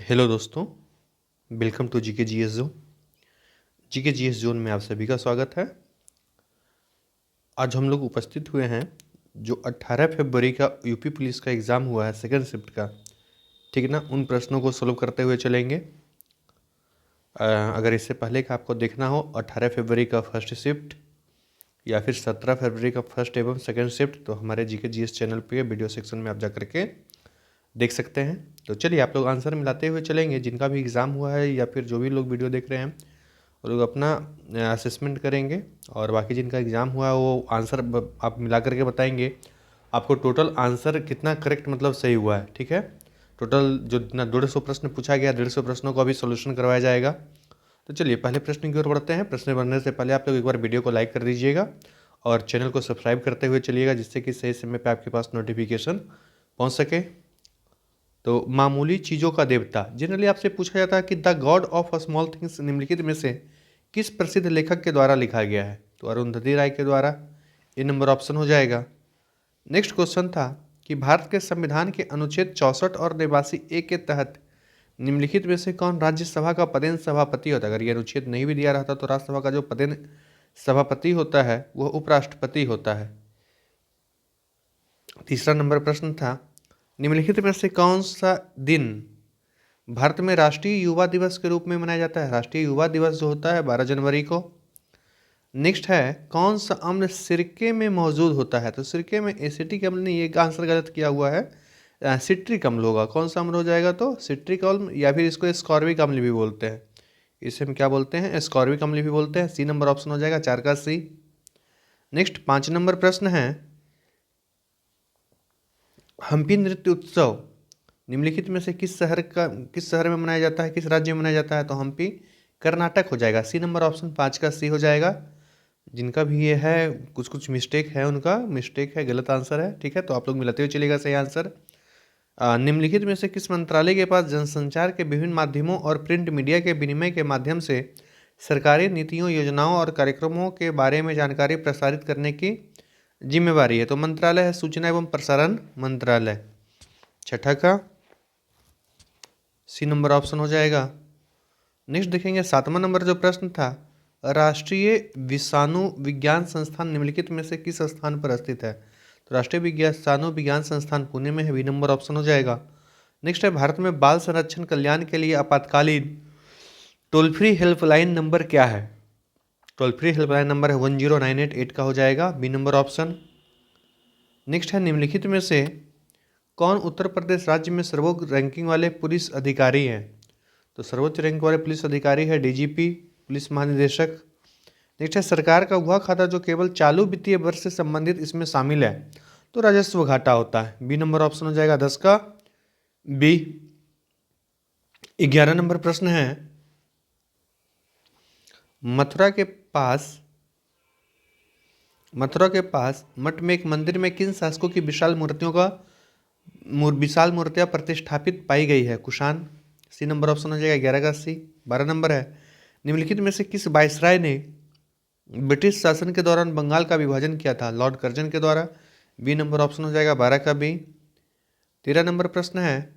Hello दोस्तों, welcome to GK GS zone. GK GS zone में आप सभी का स्वागत है। आज हम लोग उपस्थित हुए हैं जो 18 फरवरी का यूपी पुलिस का एग्ज़ाम हुआ है सेकंड शिफ्ट का, ठीक है ना। उन प्रश्नों को सोल्व करते हुए चलेंगे। अगर इससे पहले का आपको देखना हो 18 फरवरी का फर्स्ट शिफ्ट या फिर 17 फरवरी का फर्स्ट एवं सेकंड शिफ्ट, तो हमारे जीके जीएस चैनल पे वीडियो सेक्शन में आप जा करके देख सकते हैं। तो चलिए आप लोग आंसर मिलाते हुए चलेंगे। जिनका भी एग्ज़ाम हुआ है या फिर जो भी लोग वीडियो देख रहे हैं वो लोग अपना असेसमेंट करेंगे, और बाकी जिनका एग्ज़ाम हुआ है वो आंसर आप मिला करके बताएंगे आपको टोटल आंसर कितना करेक्ट मतलब सही हुआ है, ठीक है। टोटल जो इतना 150 प्रश्न पूछा गया, 150 प्रश्नों को अभी सोल्यूशन करवाया जाएगा। तो चलिए पहले प्रश्न की ओर बढ़ते हैं। प्रश्न बढ़ने से पहले आप लोग एक बार वीडियो को लाइक कर दीजिएगा और चैनल को सब्सक्राइब करते हुए चलिएगा, जिससे कि सही समय पर आपके पास नोटिफिकेशन पहुँच सके। तो मामूली चीज़ों का देवता, जनरली आपसे पूछा जाता है कि the God of small things निम्नलिखित में से किस प्रसिद्ध लेखक के द्वारा लिखा गया है? तो अरुंधति राय के द्वारा। ये नंबर ऑप्शन हो जाएगा। नेक्स्ट क्वेश्चन था कि भारत के संविधान के अनुच्छेद 64 और 89A के तहत निम्नलिखित में से कौन राज्यसभा का पदेन सभापति होता है? अगर ये अनुच्छेद नहीं भी दिया रहता तो राज्यसभा का जो पदेन सभापति होता है वह उपराष्ट्रपति होता है। तीसरा नंबर प्रश्न था निम्नलिखित में से कौन सा दिन भारत में राष्ट्रीय युवा दिवस के रूप में मनाया जाता है? राष्ट्रीय युवा दिवस जो होता है 12 जनवरी को। नेक्स्ट है कौन सा अम्ल सिरके में मौजूद होता है? तो सिरके में एसिटिक अम्ल नहीं, ये आंसर गलत किया हुआ है, सिट्रिक अम्ल होगा। कौन सा अम्ल हो जाएगा? तो सिट्रिक अम्ल, या फिर इसको एस्कॉर्बिक अम्ल भी बोलते हैं। इसे हम क्या बोलते हैं? एस्कॉर्बिक अम्ल भी बोलते हैं। सी नंबर ऑप्शन हो जाएगा, 4 का सी। नेक्स्ट 5 नंबर प्रश्न है हम्पी नृत्य उत्सव निम्नलिखित में से किस शहर में मनाया जाता है, किस राज्य में मनाया जाता है? तो हम्पी कर्नाटक हो जाएगा। सी नंबर ऑप्शन 5 का सी हो जाएगा। जिनका भी ये है कुछ कुछ मिस्टेक है, उनका मिस्टेक है, गलत आंसर है, ठीक है। तो आप लोग मिलाते हुए चलेगा सही आंसर। निम्नलिखित में से किस मंत्रालय के पास जनसंचार के विभिन्न माध्यमों और प्रिंट मीडिया के विनिमय के माध्यम से सरकारी नीतियों, योजनाओं और कार्यक्रमों के बारे में जानकारी प्रसारित करने की जिम्मेवारी है? तो मंत्रालय है सूचना एवं प्रसारण मंत्रालय। छठा का सी नंबर ऑप्शन हो जाएगा। नेक्स्ट देखेंगे 7वां नंबर जो प्रश्न था राष्ट्रीय विषाणु विज्ञान संस्थान निम्नलिखित में से किस स्थान पर स्थित है? तो राष्ट्रीय विषाणु विज्ञान संस्थान पुणे में है। बी नंबर ऑप्शन हो जाएगा। नेक्स्ट है भारत में बाल संरक्षण कल्याण के लिए आपातकालीन टोल फ्री हेल्पलाइन नंबर क्या है? टोल फ्री हेल्पलाइन नंबर है 10988 का हो जाएगा। B number option. नेक्स्ट है निम्नलिखित में से कौन उत्तर प्रदेश राज्य में सर्वोच्च रैंकिंग वाले पुलिस अधिकारी हैं? तो सर्वोच्च रैंक वाले पुलिस अधिकारी है डीजीपी, पुलिस महानिदेशक। नेक्स्ट है सरकार का वह खाता जो केवल चालू वित्तीय वर्ष से संबंधित इसमें शामिल है, तो राजस्व घाटा होता है। बी नंबर ऑप्शन हो जाएगा 10 का बी। 11 नंबर प्रश्न है मथुरा के पास मठ में एक मंदिर में किन शासकों की विशाल मूर्तियां प्रतिष्ठापित पाई गई है? कुषाण। सी नंबर ऑप्शन हो जाएगा 11 का सी। 12 नंबर है निम्नलिखित में से किस वायसराय ने ब्रिटिश शासन के दौरान बंगाल का विभाजन किया था? लॉर्ड कर्जन के द्वारा। बी नंबर ऑप्शन हो जाएगा 12 का बी। 13 नंबर प्रश्न है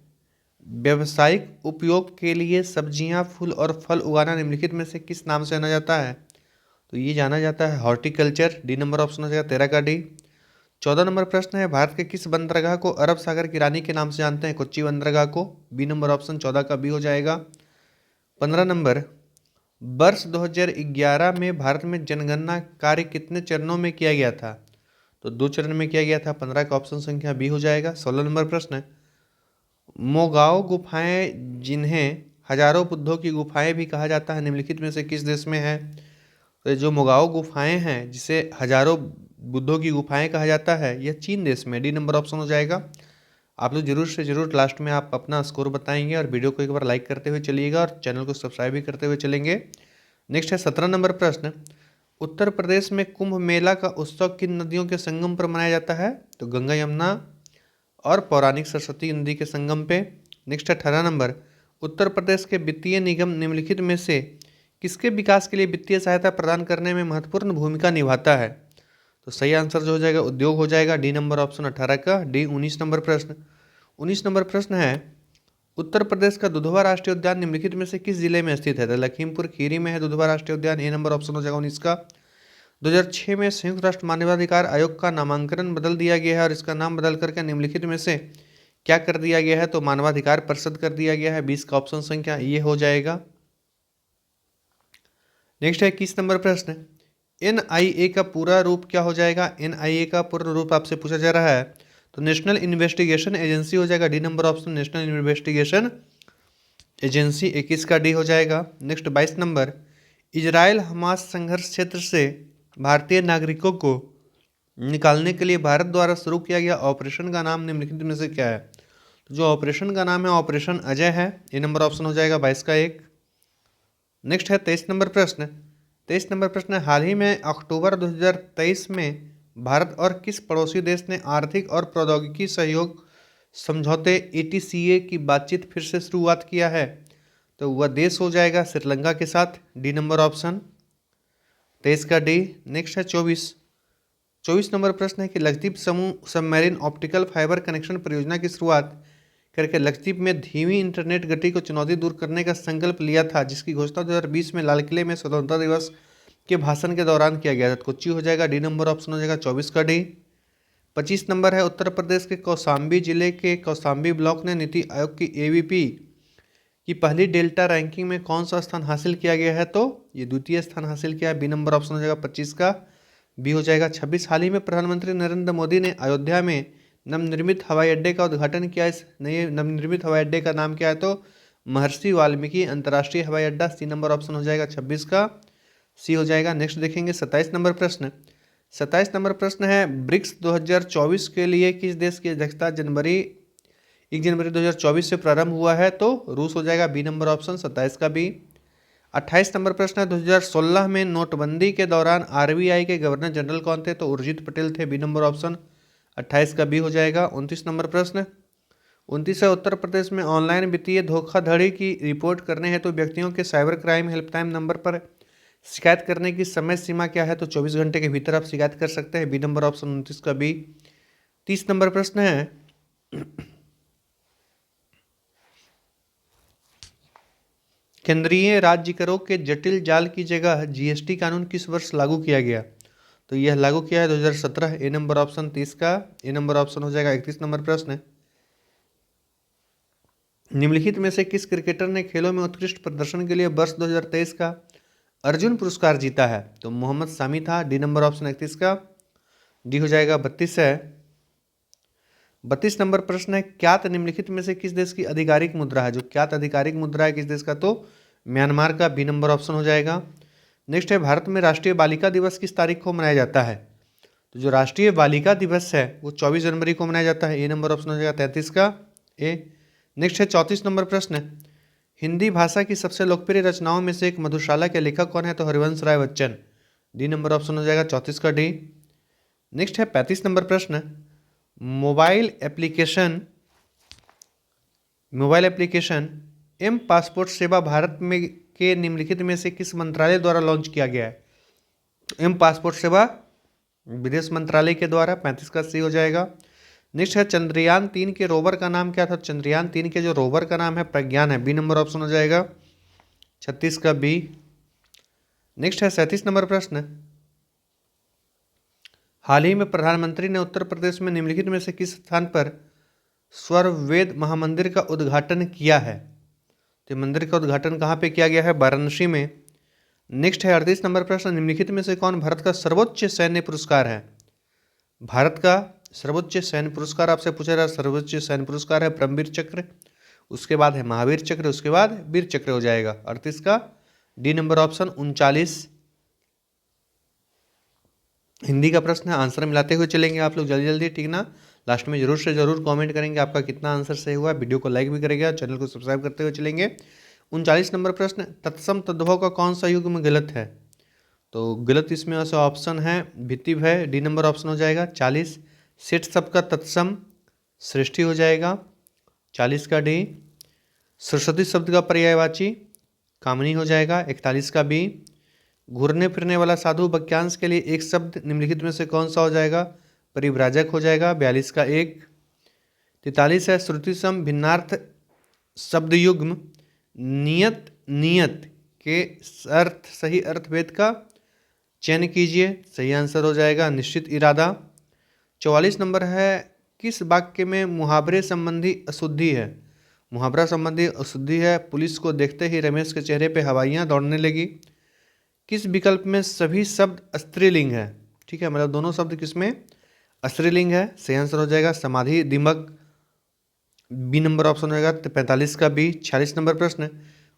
व्यावसायिक उपयोग के लिए सब्जियां, फूल और फल उगाना निम्नलिखित में से किस नाम से जाना जाता है? तो ये जाना जाता है हॉर्टिकल्चर। डी नंबर ऑप्शन हो जाएगा 13 का डी। 14 नंबर प्रश्न है भारत के किस बंदरगाह को अरब सागर की रानी के नाम से जानते हैं? कोच्चि बंदरगाह को। बी नंबर ऑप्शन 14 का बी हो जाएगा। 15 नंबर वर्ष 2011 में भारत में जनगणना कार्य कितने चरणों में किया गया था? तो 2 चरण में किया गया था। 15 का ऑप्शन संख्या बी हो जाएगा। 16 नंबर प्रश्न है मोगाओ गुफाएं जिन्हें हजारों बुद्धों की गुफाएं भी कहा जाता है निम्नलिखित में से किस देश में है? तो जो मोगाओ गुफाएं हैं जिसे हजारों बुद्धों की गुफाएं कहा जाता है यह चीन देश में। डी नंबर ऑप्शन हो जाएगा। आप लोग जरूर से जरूर लास्ट में आप अपना स्कोर बताएंगे और वीडियो को एक बार लाइक करते हुए चलिएगा और चैनल को सब्सक्राइब भी करते हुए चलेंगे। नेक्स्ट है 17 नंबर प्रश्न उत्तर प्रदेश में कुंभ मेला का उत्सव किन नदियों के संगम पर मनाया जाता है? तो गंगा, यमुना और पौराणिक सरस्वती नदी के संगम पे। नेक्स्ट है 18 नंबर उत्तर प्रदेश के वित्तीय निगम निम्नलिखित में से किसके विकास के लिए वित्तीय सहायता प्रदान करने में महत्वपूर्ण भूमिका निभाता है? तो सही आंसर जो हो जाएगा उद्योग हो जाएगा। डी नंबर ऑप्शन 18 का डी। 19 नंबर प्रश्न है उत्तर प्रदेश का दुधवा राष्ट्रीय उद्यान निम्नलिखित में से किस जिले में स्थित है? तो लखीमपुर खीरी में है दुधवा राष्ट्रीय उद्यान। ए नंबर ऑप्शन हो जाएगा 19 का। 2006 में संयुक्त राष्ट्र मानवाधिकार आयोग का नामांकन बदल दिया गया है और इसका नाम बदल करके निम्नलिखित में से क्या कर दिया गया है? तो मानवाधिकार परिषद कर दिया गया है। 20 का ऑप्शन संख्या ये हो जाएगा। नेक्स्ट है 21 नंबर प्रश्न, NIA का पूरा रूप क्या हो जाएगा? NIA का पूरा रूप आपसे पूछा जा रहा है तो नेशनल इन्वेस्टिगेशन एजेंसी हो जाएगा। D number option national investigation agency 21 का डी हो जाएगा। नेक्स्ट 22 नंबर, इजराइल हमास संघर्ष क्षेत्र से भारतीय नागरिकों को निकालने के लिए भारत द्वारा शुरू किया गया ऑपरेशन का नाम निम्नलिखित में से क्या है? तो जो ऑपरेशन का नाम है ऑपरेशन अजय है। ए नंबर ऑप्शन हो जाएगा 22 का 1। नेक्स्ट है 23 नंबर प्रश्न। 23 नंबर प्रश्न, हाल ही में अक्टूबर 2023 में भारत और किस पड़ोसी देश ने आर्थिक और प्रौद्योगिकी सहयोग समझौते ATCA की बातचीत फिर से शुरुआत किया है? तो वह देश हो जाएगा श्रीलंका के साथ। डी नंबर ऑप्शन 23 का डी। नेक्स्ट है 24 नंबर प्रश्न है कि लक्षद्वीप समूह सबमरीन ऑप्टिकल फाइबर कनेक्शन परियोजना की शुरुआत करके लक्षद्वीप में धीमी इंटरनेट गति को चुनौती दूर करने का संकल्प लिया था, जिसकी घोषणा 2020 में लाल किले में स्वतंत्रता दिवस के भाषण के दौरान किया गया था। कोच्चि हो जाएगा। डी नंबर ऑप्शन हो जाएगा 24 का डी। 25 नंबर है, उत्तर प्रदेश के कौशाम्बी जिले के कौशाम्बी ब्लॉक ने नीति आयोग की AVP की पहली डेल्टा रैंकिंग में कौन सा स्थान हासिल किया गया है? तो ये द्वितीय स्थान हासिल किया है। बी नंबर ऑप्शन हो जाएगा 25 का बी हो जाएगा। 26, हाल ही में प्रधानमंत्री नरेंद्र मोदी ने अयोध्या में नवनिर्मित हवाई अड्डे का उद्घाटन किया। इस नए नवनिर्मित हवाई अड्डे का नाम क्या है? तो महर्षि वाल्मीकि अंतर्राष्ट्रीय हवाई अड्डा। सी नंबर ऑप्शन हो जाएगा 26 का सी हो जाएगा। नेक्स्ट देखेंगे 27 नंबर प्रश्न। 27 नंबर प्रश्न है, ब्रिक्स 2024 के लिए किस देश की अध्यक्षता 1 जनवरी 2024 से प्रारंभ हुआ है? तो रूस हो जाएगा। बी नंबर ऑप्शन 27 का बी। 28 नंबर प्रश्न है, 2016 में नोटबंदी के दौरान RBI के गवर्नर जनरल कौन थे? तो उर्जित पटेल थे। बी नंबर ऑप्शन 28 का बी हो जाएगा। 29 नंबर प्रश्न, 29 है, उत्तर प्रदेश में ऑनलाइन वित्तीय धोखाधड़ी की रिपोर्ट करने हेतु व्यक्तियों के साइबर क्राइम हेल्पलाइन नंबर पर शिकायत करने की समय सीमा क्या है? तो 24 घंटे के भीतर आप शिकायत कर सकते हैं। बी नंबर ऑप्शन 29 का बी। 30 नंबर प्रश्न है, केंद्रीय राज्य करों के जटिल जाल की जगह GST कानून किस वर्ष लागू किया गया? तो यह लागू किया है 2017। ए नंबर ऑप्शन 30 का ए नंबर ऑप्शन हो जाएगा। 31 नंबर प्रश्न है, निम्नलिखित में से किस क्रिकेटर ने खेलों में उत्कृष्ट प्रदर्शन के लिए वर्ष 2023 का अर्जुन पुरस्कार जीता है? तो मोहम्मद सामी था। डी नंबर ऑप्शन 31 का डी हो जाएगा। 32 है, 32 नंबर प्रश्न है, क्यात निम्नलिखित में से किस देश की आधिकारिक मुद्रा है? जो क्यात आधिकारिक मुद्रा है किस देश का? तो म्यांमार का। बी नंबर ऑप्शन हो जाएगा। नेक्स्ट है, भारत में राष्ट्रीय बालिका दिवस किस तारीख को मनाया जाता है? तो जो राष्ट्रीय बालिका दिवस है वो 24 जनवरी को मनाया जाता है। ए नंबर ऑप्शन हो जाएगा 33 का ए। नेक्स्ट है 34 नंबर प्रश्न, हिंदी भाषा की सबसे लोकप्रिय रचनाओं में से एक मधुशाला के लेखक कौन है? तो Harivansh Rai Bachchan. D number option हो जाएगा 34 का डी। नेक्स्ट है 35 नंबर प्रश्न, मोबाइल एप्लीकेशन एम पासपोर्ट सेवा भारत में के निम्नलिखित में से किस मंत्रालय द्वारा लॉन्च किया गया है? एम पासपोर्ट सेवा विदेश मंत्रालय के द्वारा। 35 का सी हो जाएगा। नेक्स्ट है, चंद्रयान 3 के रोवर का नाम क्या था? चंद्रयान 3 के जो रोवर का नाम है प्रज्ञान है। बी नंबर ऑप्शन हो जाएगा 36 का बी। नेक्स्ट है 37 नंबर प्रश्न, हाल ही में प्रधानमंत्री ने उत्तर प्रदेश में निम्नलिखित में से किस स्थान पर स्वरवेद महामंदिर का उद्घाटन किया है? तो मंदिर का उद्घाटन कहाँ पे किया गया है? वाराणसी में। नेक्स्ट है 38 नंबर प्रश्न, निम्नलिखित में से कौन भारत का सर्वोच्च सैन्य पुरस्कार है? भारत का सर्वोच्च सैन्य पुरस्कार आपसे पूछा जा रहा है। सर्वोच्च सैन्य पुरस्कार है परमवीर चक्र, उसके बाद है महावीर चक्र, उसके बाद वीर चक्र हो जाएगा। 38 का डी नंबर ऑप्शन 39 हिंदी का प्रश्न है। आंसर मिलाते हुए चलेंगे आप लोग जल्दी जल्दी, ठीक ना। लास्ट में जरूर से जरूर कमेंट करेंगे आपका कितना आंसर सही हुआ। वीडियो को लाइक भी करेगा, चैनल को सब्सक्राइब करते हुए चलेंगे। 39 नंबर प्रश्न, तत्सम तद्भव का कौन सा युग में गलत है? तो गलत इसमें से ऑप्शन है भित्तिव है। डी नंबर ऑप्शन हो जाएगा 40। सेठ शब्द का तत्सम सृष्टि हो जाएगा। 40 का डी। सरस्वती शब्द का पर्यायवाची कामनी हो जाएगा। 41 का बी। घूरने फिरने वाला साधु वाक्यांश के लिए एक शब्द निम्नलिखित में से कौन सा हो जाएगा? परिव्राजक हो जाएगा। 42 का 1। 43 है, श्रुति सम भिन्नार्थ शब्द युग्म नियत नियत के अर्थ सही अर्थभेद का चयन कीजिए। सही आंसर हो जाएगा निश्चित इरादा। 44 नंबर है, किस वाक्य में मुहावरे संबंधी अशुद्धि है? मुहावरा संबंधी अशुद्धि है। पुलिस को देखते ही रमेश के चेहरे पे हवाइयाँ दौड़ने लगी। किस विकल्प में सभी शब्द स्त्रीलिंग है? ठीक है, मतलब दोनों शब्द किसमें स्त्रीलिंग है? सही आंसर हो जाएगा समाधि दिमक, बी नंबर ऑप्शन होगा 45 का बी। 46 नंबर प्रश्न,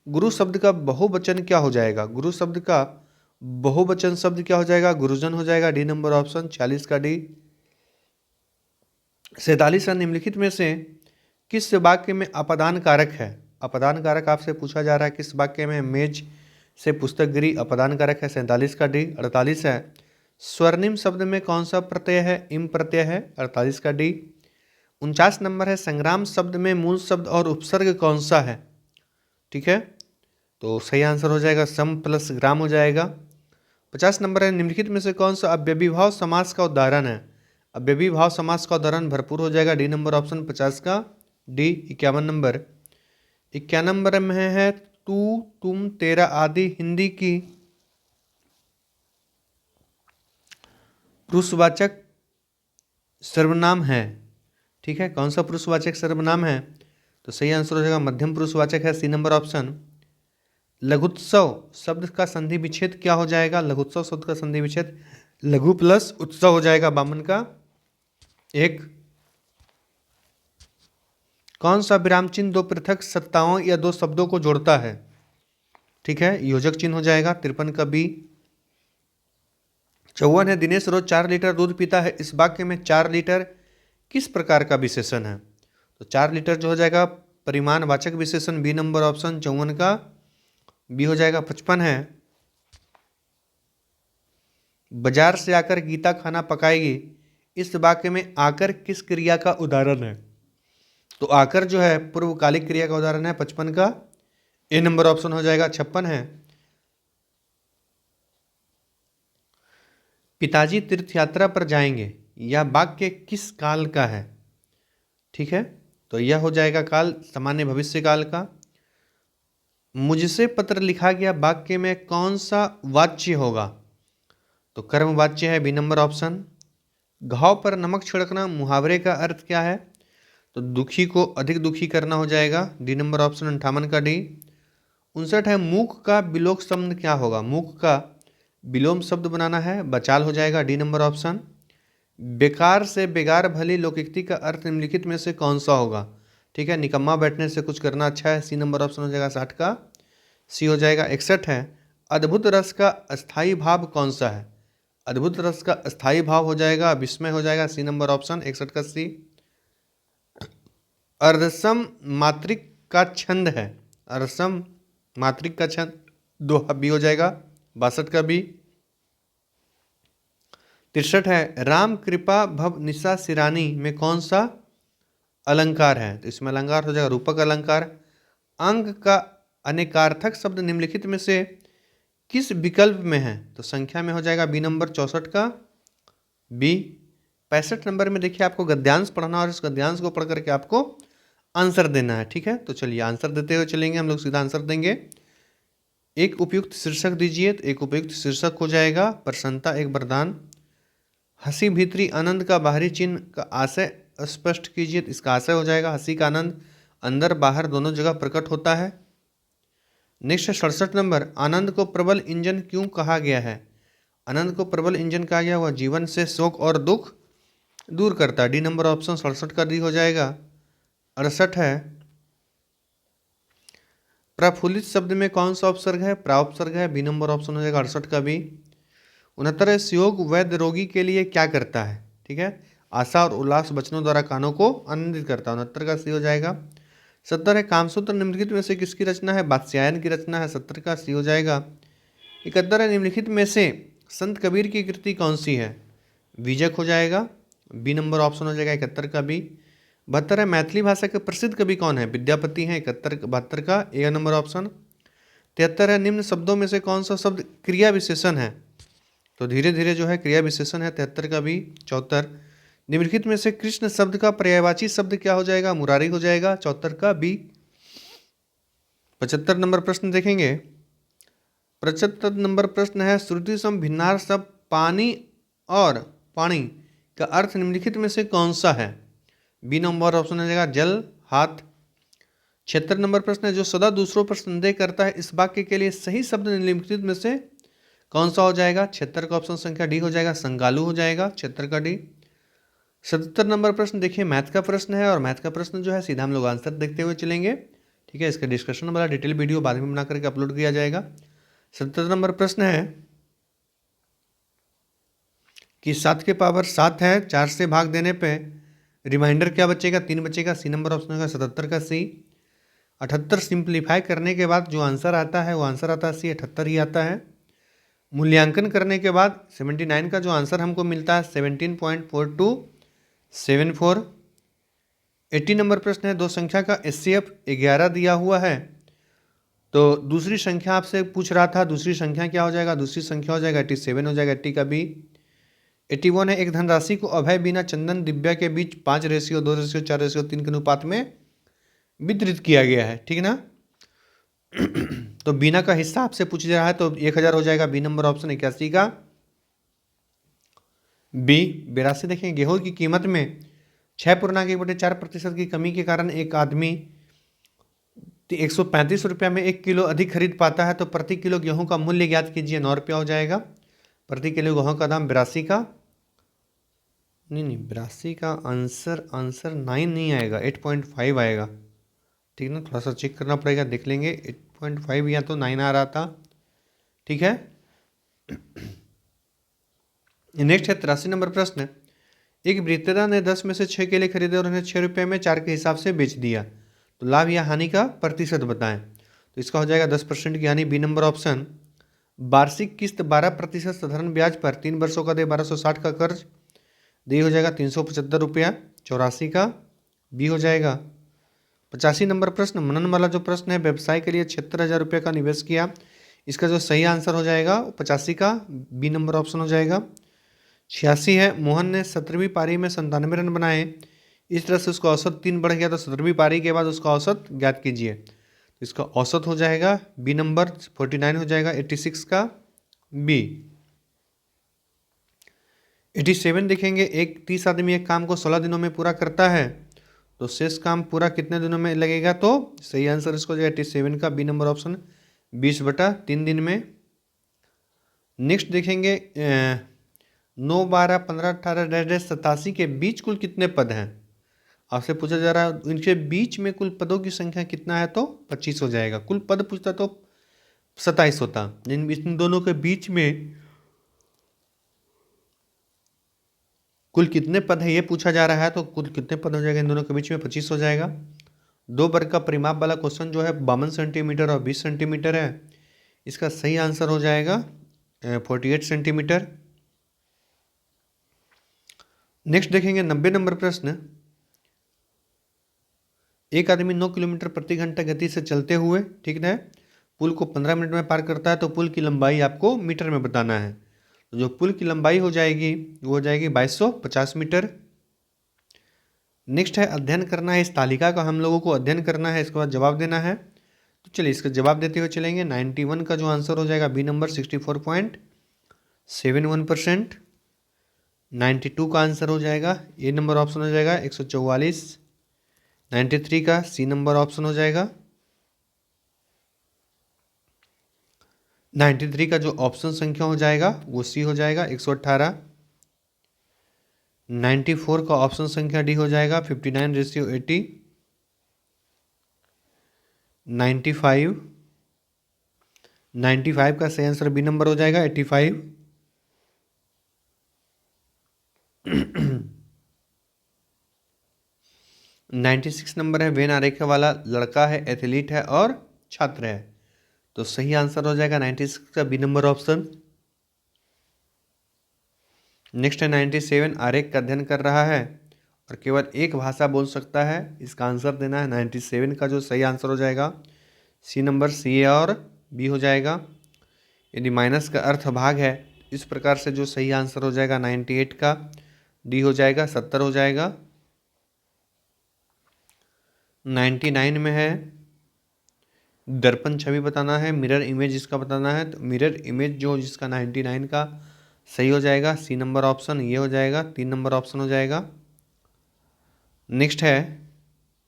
गुरु शब्द का बहुवचन क्या हो जाएगा? गुरु शब्द का बहुवचन शब्द क्या हो जाएगा? गुरुजन हो जाएगा, डी नंबर ऑप्शन 46 का डी। 47 निम्नलिखित में से किस वाक्य में अपादान कारक है? अपादान कारक आपसे पूछा जा रहा है किस वाक्य में? मेज से पुस्तक गिरी अपादान कारक है, 47 का डी। 48 है, स्वर्णिम शब्द में कौन सा प्रत्यय है? इम प्रत्यय है, 48 का डी। 49 नंबर है, संग्राम शब्द में मूल शब्द और उपसर्ग कौन सा है? ठीक है, तो सही आंसर हो जाएगा सम प्लस ग्राम हो जाएगा। 50 नंबर है, निम्नलिखित में से कौन सा अव्ययीभाव समास का उदाहरण है? अव्ययीभाव समास का उदाहरण भरपूर हो जाएगा, डी नंबर ऑप्शन 50 का डी। 51 नंबर, 51 नंबर में है तू तुम तेरा आदि हिंदी की पुरुषवाचक सर्वनाम है। ठीक है, कौन सा पुरुषवाचक सर्वनाम है? तो सही आंसर हो जाएगा मध्यम पुरुषवाचक है, सी नंबर ऑप्शन। लघुत्सव शब्द का संधि विच्छेद क्या हो जाएगा? लघुत्सव शब्द का संधि विच्छेद लघु प्लस उत्सव हो जाएगा, 52 का एक। कौन सा विराम चिन्ह दो पृथक सत्ताओं या दो शब्दों को जोड़ता है? ठीक है, योजक चिन्ह हो जाएगा, 53 का बी। 54 है, दिनेश रोज 4 लीटर दूध पीता है। इस वाक्य में 4 लीटर किस प्रकार का विशेषण है? तो 4 लीटर जो हो जाएगा परिमाणवाचक विशेषण, बी नंबर ऑप्शन 54 का बी हो जाएगा। 55 है, बाजार से आकर गीता खाना पकाएगी। इस वाक्य में आकर किस क्रिया का उदाहरण है? तो आकर जो है पूर्वकालिक क्रिया का उदाहरण है, 55 का ए नंबर ऑप्शन हो जाएगा। 56 है, पिताजी तीर्थ यात्रा पर जाएंगे। यह वाक्य किस काल का है? ठीक है, तो यह हो जाएगा काल सामान्य भविष्य काल का। मुझसे पत्र लिखा गया वाक्य में कौन सा वाच्य होगा? तो कर्म वाच्य है, बी नंबर ऑप्शन। घाव पर नमक छिड़कना मुहावरे का अर्थ क्या है? तो दुखी को अधिक दुखी करना हो जाएगा, डी नंबर ऑप्शन 58 का डी। 59 है, मूक का विलोम शब्द क्या होगा? मूक का विलोम शब्द बनाना है, बचाल हो जाएगा, डी नंबर ऑप्शन। बेकार से बेगार भली लोकोक्ति का अर्थ निम्नलिखित में से कौन सा होगा? ठीक है, निकम्मा बैठने से कुछ करना अच्छा है, सी नंबर ऑप्शन हो जाएगा, 60 का सी हो जाएगा। 61 है, अद्भुत रस का अस्थायी भाव कौन सा है? अद्भुत रस का अस्थायी भाव हो जाएगा विस्मय हो जाएगा, सी नंबर ऑप्शन 61 का सी। अर्धसम मात्रिक का छंद है, अर्धसम मात्रिक का छंद दोहा बी हो जाएगा, 62 का बी। 63 है, राम कृपा भव निशा सिरानी में कौन सा अलंकार है? तो इसमें अलंकार हो जाएगा रूपक अलंकार। अंक का अनेकार्थक शब्द निम्नलिखित में से किस विकल्प में है? तो संख्या में हो जाएगा बी नंबर 64 का बी। 65 नंबर में देखिए आपको गद्यांश पढ़ना और इस गद्यांश को पढ़ करके आपको आंसर देना है। ठीक है, तो चलिए आंसर देते हुए चलेंगे, हम लोग सीधा आंसर देंगे। एक उपयुक्त शीर्षक दीजिए, तो एक उपयुक्त शीर्षक हो जाएगा प्रसन्नता एक वरदान। हंसी भीतरी आनंद का बाहरी चिन्ह का आशय स्पष्ट कीजिए, तो इसका आशय हो जाएगा हंसी का आनंद अंदर बाहर दोनों जगह प्रकट होता है। नेक्स्ट 67 नंबर, आनंद को प्रबल इंजन क्यों कहा गया है? आनंद को प्रबल इंजन कहा गया, वह जीवन से शोक और दुख दूर करता है, डी नंबर ऑप्शन 67 का डी हो जाएगा। 68 है, प्रफुल्लित शब्द में कौन सा उपसर्ग है? प्राउपसर्ग है, बी नंबर ऑप्शन हो जाएगा 68 का बी। 69 है, योग वैद्य रोगी के लिए क्या करता है? ठीक है, आशा और उल्लास वचनों द्वारा कानों को आनंदित करता है, 69 का सी हो जाएगा। 70 है, कामसूत्र निम्नलिखित में से किसकी रचना है? वात्स्यायन की रचना है, 70 का सी हो जाएगा। 71 है, निम्नलिखित में से संत कबीर की कृति कौन सी है? बीजक हो जाएगा, बी नंबर ऑप्शन हो जाएगा 71 का बी। 72 है, मैथिली भाषा के प्रसिद्ध कवि कौन है? विद्यापति हैं, 72 का ए नंबर ऑप्शन। 73 है, निम्न शब्दों में से कौन सा शब्द क्रिया विशेषण है? तो धीरे धीरे जो है क्रिया विशेषण है, 73 का बी। 74, निम्नलिखित में से कृष्ण शब्द का पर्यायवाची शब्द क्या हो जाएगा? मुरारी हो जाएगा, 74 का बी। 75 नंबर प्रश्न देखेंगे। 75 नंबर प्रश्न है, श्रुति सम भिन्नार्थ शब्द पानी और पानी का अर्थ निम्नलिखित में से कौन सा है? बी नंबर ऑप्शन हो जाएगा जल, हाथ। 76 नंबर प्रश्न है, जो सदा दूसरों पर संदेह करता है, इस वाक्य के लिए सही शब्द निम्नलिखित में से कौन सा हो जाएगा? 76 का ऑप्शन संख्या डी हो जाएगा, संगालु हो जाएगा, 76 का डी। 77 नंबर प्रश्न देखिए, मैथ का प्रश्न है, और मैथ का प्रश्न जो है सीधा हम लोग आंसर देखते हुए चलेंगे। ठीक है, इसका डिस्कशन वाला डिटेल वीडियो बाद में बना करके अपलोड किया जाएगा। 77 नंबर प्रश्न है कि 7 के पावर 7 है, 4 से भाग देने पे रिमाइंडर क्या बचेगा? 3 बचेगा। सी नंबर ऑप्शन होगा 77 का सी। 78 सिंप्लीफाई करने के बाद जो आंसर आता है वो आंसर आता है सी, 78 ही आता है। मूल्यांकन करने के बाद 79 का जो आंसर हमको मिलता है 17.4274। 80 नंबर प्रश्न है, दो संख्या का HCF 11 दिया हुआ है, तो दूसरी संख्या आपसे पूछ रहा था, दूसरी संख्या क्या हो जाएगा? दूसरी संख्या हो जाएगा 87 हो जाएगा, 80 का बी। 81 है, एक धनराशि को अभय, बीना, चंदन, दिव्या के बीच 5:2:4:3 के अनुपात में वितरित किया गया है। ठीक है ना? तो बीना का हिस्सा आपसे पूछ रहा है, तो 1000 हो जाएगा, बी नंबर ऑप्शन 81 का बी। 82 देखें, गेहूं की कीमत में 6.1/4% की कमी के कारण एक आदमी 135 रुपया में 1 किलो अधिक खरीद पाता है, तो प्रति किलो गेहूं का मूल्य ज्ञात कीजिए। 9 रुपया हो जाएगा। प्रति किलो गेहूं का दाम 82 का नहीं 82 का आंसर 9 नहीं आएगा, 8.5 आएगा। ठीक है ना, थोड़ा सा चेक करना पड़ेगा, देख लेंगे। 8.5 या तो 9 आ रहा था। ठीक है। नेक्स्ट है 83 नंबर प्रश्न। एक विक्रेता ने 10 में से 6 केले खरीदे और उन्हें 6 रुपये में 4 के हिसाब से बेच दिया, तो लाभ या हानि का प्रतिशत बताएं। तो इसका हो जाएगा 10% की हानि, बी नंबर ऑप्शन। वार्षिक किस्त 12% साधारण ब्याज पर 3 वर्षों का दे 1260 का कर्ज, दी हो जाएगा 375 रुपया, 84 का बी हो जाएगा। 85 नंबर प्रश्न, मनन वाला जो प्रश्न है, व्यवसाय के लिए 76,000 रुपये का निवेश किया, इसका जो सही आंसर हो जाएगा 85 का बी नंबर ऑप्शन हो जाएगा। 86 है, मोहन ने 17वीं पारी में 97 रन बनाए, इस तरह से उसका औसत 3 बढ़ गया, तो 17वीं पारी के बाद उसका औसत ज्ञात कीजिए। तो इसका औसत हो जाएगा बी नंबर 49 हो जाएगा, 86 का बी। 87 देखेंगे, एक 30 आदमी एक काम को 16 दिनों में पूरा करता है, तो शेष काम पूरा कितने दिनों में लगेगा? तो सही आंसर इसको हो जाएगा 87 का बी नंबर ऑप्शन, 20/3 दिन में। नेक्स्ट देखेंगे 9, 12, 15, 18, 87 के बीच कुल कितने पद हैं? आपसे पूछा जा रहा है इनके बीच में कुल पदों की संख्या कितना है, तो 25 हो जाएगा। कुल पद पूछता तो 27 होता, इन दोनों के बीच में कुल कितने पद है ये पूछा जा रहा है, तो कुल कितने पद हो जाएगा इन दोनों के बीच में? 25 हो जाएगा। 2 वर्ग का परिमाप वाला क्वेश्चन जो है 52 सेंटीमीटर और 20 सेंटीमीटर है, इसका सही आंसर हो जाएगा 48 सेंटीमीटर। नेक्स्ट देखेंगे 90 नंबर प्रश्न। एक आदमी 9 किलोमीटर प्रति घंटा गति से चलते हुए, ठीक है, पुल को 15 मिनट में पार करता है, तो पुल की लंबाई आपको मीटर में बताना है। तो जो पुल की लंबाई हो जाएगी वो हो जाएगी 2250 मीटर। नेक्स्ट है अध्ययन करना है, इस तालिका का हम लोगों को अध्ययन करना है, इसके बाद जवाब देना है। तो चलिए इसका जवाब देते हुए चलेंगे। 91 का जो आंसर हो जाएगा बी नंबर 64.71%। 92 का आंसर हो जाएगा ए नंबर ऑप्शन हो जाएगा 144। 93 का सी नंबर ऑप्शन हो जाएगा। 93 का जो ऑप्शन संख्या हो जाएगा वो सी हो जाएगा 118। 94 का ऑप्शन संख्या डी हो जाएगा 59:80। 95 का सही आंसर बी नंबर हो जाएगा 85। 96 नंबर है, वेन आरेखा वाला लड़का है, एथलीट है और छात्र है, तो सही आंसर हो जाएगा 96 का बी नंबर ऑप्शन। नेक्स्ट है 97, आरेख का अध्ययन कर रहा है और केवल एक भाषा बोल सकता है, इसका आंसर देना है। 97 का जो सही आंसर हो जाएगा सी नंबर, सी ए और बी हो जाएगा। यदि माइनस का अर्थ भाग है, इस प्रकार से जो सही आंसर हो जाएगा 98 का डी हो जाएगा, 70 हो जाएगा। 99 में है, दर्पण छवि बताना है, मिरर इमेज जिसका बताना है, तो मिरर इमेज जो जिसका 99 का सही हो जाएगा, सी नंबर ऑप्शन ये हो जाएगा, 3 नंबर ऑप्शन हो जाएगा। नेक्स्ट है,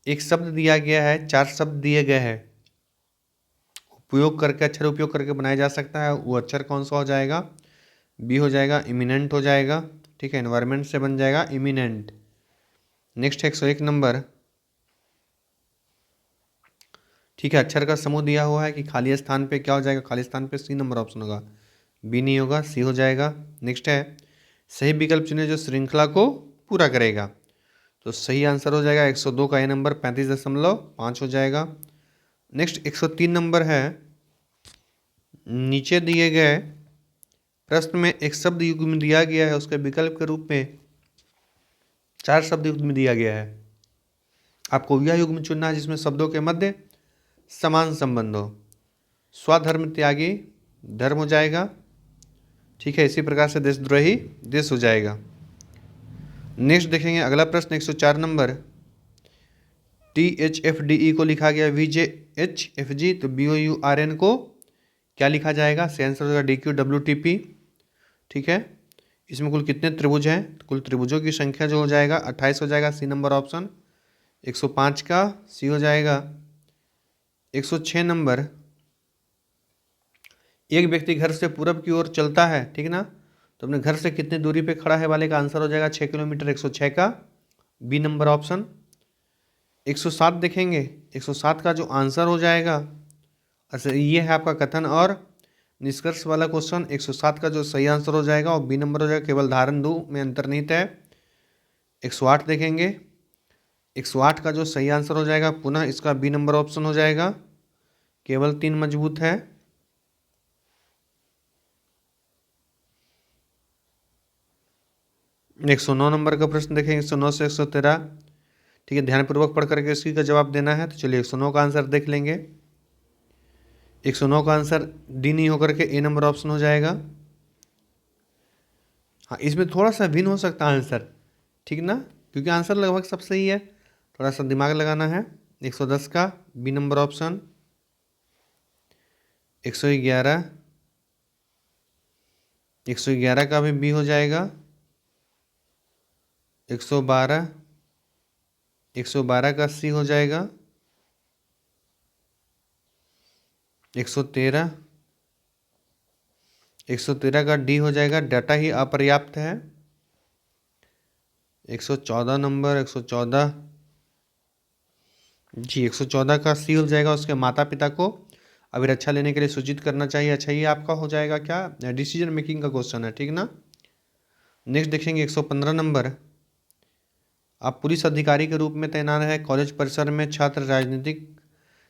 एक शब्द दिया गया है, 4 शब्द दिए गए हैं, उपयोग करके, अक्षर उपयोग करके बनाया जा सकता है, वो अक्षर कौन सा हो जाएगा, बी हो जाएगा, इमिनेंट हो जाएगा। ठीक है, एनवायरमेंट से बन जाएगा इमिनेंट। नेक्स्ट 101 नंबर, ठीक है, अक्षर का समूह दिया हुआ है कि खाली स्थान पे क्या हो जाएगा, खाली स्थान पे सी नंबर ऑप्शन होगा, बी नहीं होगा, सी हो जाएगा। नेक्स्ट है, सही विकल्प चुने जो श्रृंखला को पूरा करेगा, तो सही आंसर हो जाएगा 102 का ए नंबर 35.5 हो जाएगा। नेक्स्ट 103 नंबर है, नीचे दिए गए प्रश्न में एक शब्द युग्म दिया गया है, उसके विकल्प के रूप में 4 शब्द युग्म दिया गया है, आपको यह युग्म चुनना है जिसमें शब्दों के मध्य समान संबंध हो। स्वधर्म त्यागी धर्म हो जाएगा। ठीक है, इसी प्रकार से देशद्रोही देश हो जाएगा। नेक्स्ट देखेंगे अगला प्रश्न 104 नंबर, THFDE को लिखा गया VJHFG, तो BOURN को क्या लिखा जाएगा, से आंसर होगा DQWTP। ठीक है, इसमें कुल कितने त्रिभुज हैं, कुल त्रिभुजों की संख्या जो हो जाएगा 28 हो जाएगा, सी नंबर ऑप्शन। 105 का सी हो जाएगा। 106 नंबर, एक व्यक्ति घर से पूरब की ओर चलता है, ठीक ना, तो अपने घर से कितनी दूरी पे खड़ा है वाले का आंसर हो जाएगा 6 किलोमीटर, 106 का बी नंबर ऑप्शन। 107 देखेंगे, 107 का जो आंसर हो जाएगा, अच्छा ये है आपका कथन और निष्कर्ष वाला क्वेश्चन, 107 का जो सही आंसर हो जाएगा और बी नंबर हो जाएगा, केवल धारण दो में अंतर्निहित है। 108 देखेंगे, 108 का जो सही आंसर हो जाएगा, पुनः इसका बी नंबर ऑप्शन हो जाएगा, केवल 3 मजबूत है। 109 नंबर का प्रश्न देखेंगे, 109 से 113। ठीक है, ध्यानपूर्वक पढ़ करके इसकी का जवाब देना है, तो चलिए 109 का आंसर देख लेंगे। 109 का आंसर डी नहीं होकर के ए नंबर ऑप्शन हो जाएगा। हाँ, इसमें थोड़ा सा भिन्न हो सकता है आंसर, ठीक ना, क्योंकि आंसर लगभग सब सही है, थोड़ा सा दिमाग लगाना है। 110 का बी नंबर ऑप्शन। 111, 111 का भी बी हो जाएगा। 112, 112 का सी हो जाएगा। 113, 113 का डी हो जाएगा, डाटा ही अपर्याप्त है। 114 नंबर, 114 जी, 114 का सी हो जाएगा, उसके माता पिता को अभिरक्षा लेने के लिए सूचित करना चाहिए। अच्छा, ये आपका हो जाएगा क्या, डिसीजन मेकिंग का क्वेश्चन है, ठीक ना। नेक्स्ट देखेंगे 115 नंबर, आप पुलिस अधिकारी के रूप में तैनात है, कॉलेज परिसर में छात्र राजनीतिक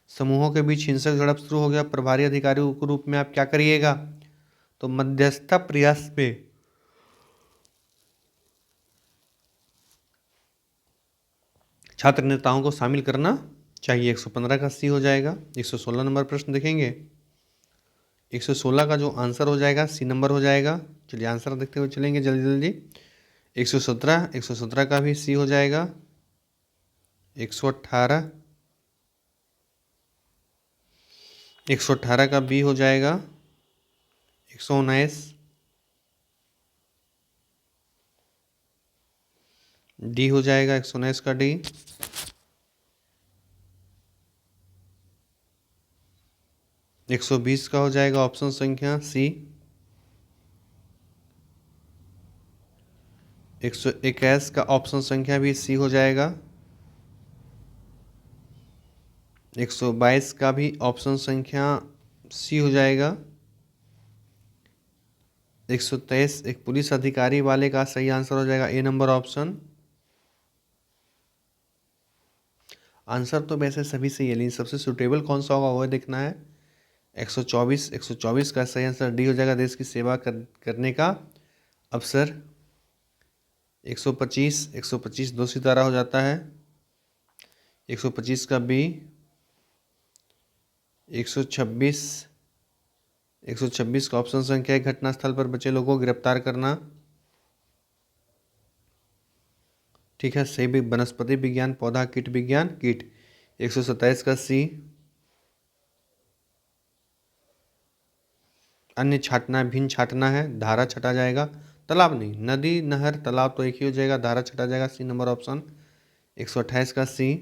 समूहों के बीच हिंसक झड़प शुरू हो गया, प्रभारी अधिकारी के रूप में आप क्या करिएगा, तो मध्यस्थता प्रयास में छात्र नेताओं को शामिल करना चाहिए। 115 का सी हो जाएगा। 116 नंबर प्रश्न देखेंगे, 116 का जो आंसर हो जाएगा सी नंबर हो जाएगा। चलिए आंसर देखते हुए चलेंगे जल्दी जल्दी। 117 का भी सी हो जाएगा। 118, 118 का बी हो जाएगा। 119 डी हो जाएगा, 119 का डी। 120 का हो जाएगा ऑप्शन संख्या सी। 121 का ऑप्शन संख्या भी सी हो जाएगा। 122 का भी ऑप्शन संख्या सी हो जाएगा। 123 एक पुलिस अधिकारी वाले का सही आंसर हो जाएगा ए नंबर ऑप्शन। आंसर तो वैसे सभी सही है, लेकिन सबसे सुटेबल कौन सा होगा वो देखना है। 124 का सही आंसर डी हो जाएगा, देश की सेवा करने का अवसर। 125 दो सितारा हो जाता है। 125 का बी। 126 का ऑप्शन संख्या है, घटनास्थल पर बचे लोगों को गिरफ्तार करना। ठीक है, सही भी वनस्पति विज्ञान, पौधा कीट विज्ञान कीट। 127 का सी। अन्य छाटना, भिन्न छाटना है, धारा छटा जाएगा, तालाब नहीं, नदी नहर तालाब तो एक ही हो जाएगा, धारा छटा जाएगा। सी नंबर ऑप्शन 128 का सी।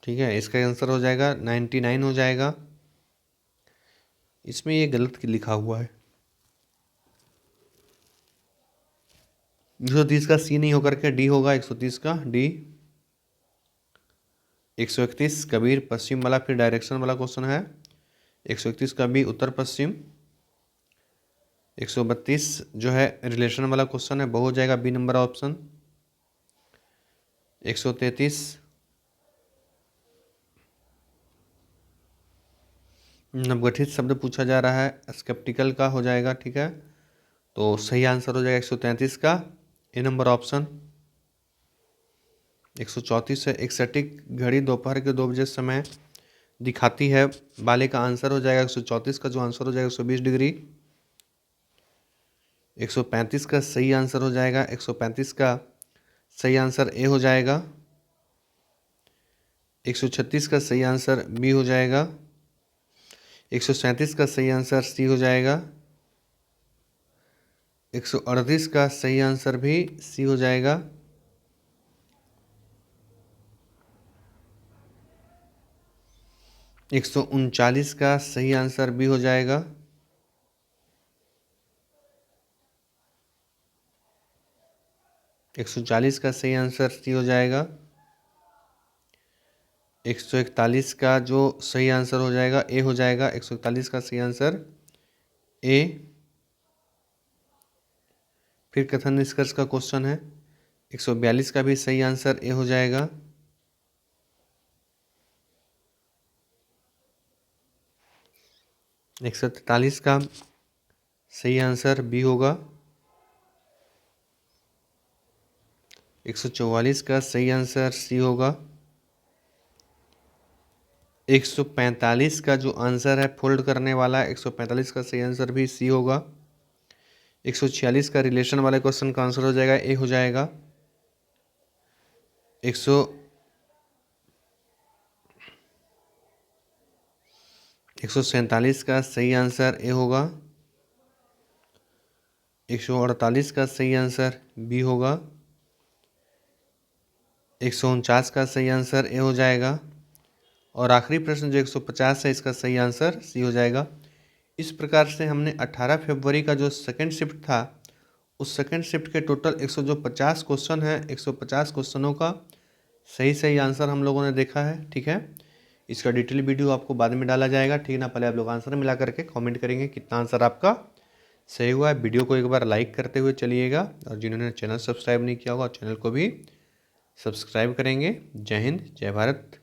ठीक है, इसका आंसर हो जाएगा 99 हो जाएगा। इसमें ये गलत लिखा हुआ है, 130 का सी नहीं होकर के डी होगा, 130 का डी। 131 कबीर पश्चिम वाला फिर डायरेक्शन वाला क्वेश्चन है। 131 का बी उत्तर पश्चिम। 132 जो है रिलेशन वाला क्वेश्चन है, वो हो जाएगा बी नंबर ऑप्शन। 133 नवगठित शब्द पूछा जा रहा है, स्केप्टिकल का हो जाएगा। ठीक है, तो सही आंसर हो जाएगा 133 का ए नंबर ऑप्शन। 134 है एक सटीक घड़ी दोपहर के 2 बजे समय दिखाती है वाले का आंसर हो जाएगा 134 का जो आंसर हो जाएगा 120 डिग्री। 135 का सही आंसर हो जाएगा, 135 का सही आंसर ए हो जाएगा। 136 का सही आंसर बी हो जाएगा। 137 का सही आंसर सी हो जाएगा। 138 का सही आंसर भी सी हो जाएगा। 139 का सही आंसर बी हो जाएगा। 140 का सही आंसर सी हो जाएगा। 141 का जो सही आंसर हो जाएगा ए हो जाएगा। 141 का सही आंसर ए। फिर कथन निष्कर्ष का क्वेश्चन है, 142 का भी सही आंसर ए हो जाएगा। 143 का सही आंसर बी होगा। 144 का सही आंसर सी होगा। 145 का जो आंसर है फोल्ड करने वाला, 145 का सही आंसर भी सी होगा। 146 का रिलेशन वाले क्वेश्चन का आंसर हो जाएगा ए हो जाएगा। 147 का सही आंसर ए होगा। 148 का सही आंसर बी होगा। 149 का सही आंसर ए हो जाएगा। और आखिरी प्रश्न जो 150 है, इसका सही आंसर सी हो जाएगा। इस प्रकार से हमने 18 फरवरी का जो सेकंड शिफ्ट था, उस सेकंड शिफ्ट के टोटल 150 क्वेश्चन है, 150 क्वेश्चनों का सही सही आंसर हम लोगों ने देखा है। ठीक है, इसका डिटेल वीडियो आपको बाद में डाला जाएगा। ठीक है ना, पहले आप लोग आंसर मिला करके कमेंट करेंगे कितना आंसर आपका सही हुआ है। वीडियो को एक बार लाइक करते हुए चलिएगा, और जिन्होंने चैनल सब्सक्राइब नहीं किया होगा चैनल को भी सब्सक्राइब करेंगे। जय हिंद, जय भारत।